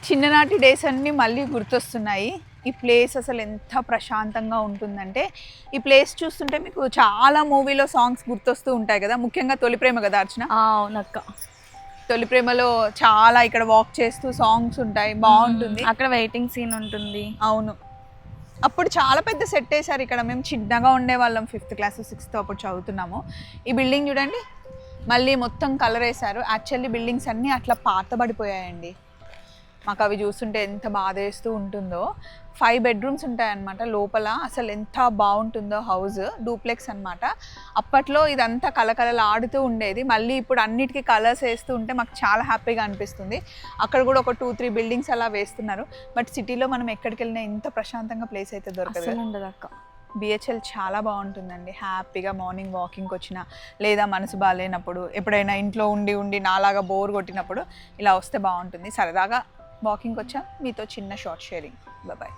చిన్ననాటి డేస్ అన్నీ మళ్ళీ గుర్తొస్తున్నాయి. ఈ ప్లేస్ అసలు ఎంత ప్రశాంతంగా ఉంటుందంటే, ఈ ప్లేస్ చూస్తుంటే మీకు చాలా మూవీలో సాంగ్స్ గుర్తొస్తూ ఉంటాయి కదా! ముఖ్యంగా 'తొలి ప్రేమ' కదా అర్చన? అవునక్క. 'తొలి ప్రేమలో' చాలా ఇక్కడ వాక్ చేస్తూ సాంగ్స్ ఉంటాయి. బావుంటుంది. అక్కడ వెయిటింగ్ సీన్ ఉంటుంది. అవును. అప్పుడు చాలా పెద్ద సెట్ ఏసారు ఇక్కడ. మేము చిన్నగా ఉండేవాళ్ళం. 5th క్లాస్, 6th అప్పుడు చదువుతున్నాము. ఈ బిల్డింగ్ చూడండి. మళ్ళీ మొత్తం కలర్ ఏసారు. యాక్చువల్లీ బిల్డింగ్స్ అన్నీ అట్లా పాతబడిపోయాయండి. మాకు అవి చూస్తుంటే ఎంత బాధేస్తూ ఉంటుందో. 5 బెడ్రూమ్స్ ఉంటాయన్నమాట లోపల. అసలు ఎంత బాగుంటుందో హౌస్. డూప్లెక్స్ అనమాట. అప్పట్లో ఇదంతా కలకలలాడుతూ ఉండేది. మళ్ళీ ఇప్పుడు అన్నిటికీ కలర్స్ వేస్తూ ఉంటే మాకు చాలా హ్యాపీగా అనిపిస్తుంది. అక్కడ కూడా ఒక 2-3 బిల్డింగ్స్ అలా వేస్తున్నారు. బట్ సిటీలో మనం ఎక్కడికి వెళ్ళినా ఇంత ప్రశాంతంగా ప్లేస్ అయితే దొరకదు. అసలు ఉండదు అక్క. బిహెచ్ఎల్ చాలా బాగుంటుందండి. హ్యాపీగా మార్నింగ్ వాకింగ్కి వచ్చినా, లేదా మనసు బాగాలేనప్పుడు, ఎప్పుడైనా ఇంట్లో ఉండి ఉండి నాలాగా బోర్ కొట్టినప్పుడు ఇలా వస్తే బాగుంటుంది. సరదాగా వాకింగ్కి వచ్చా, మీతో చిన్న షార్ట్ షేరింగ్. బాయ్.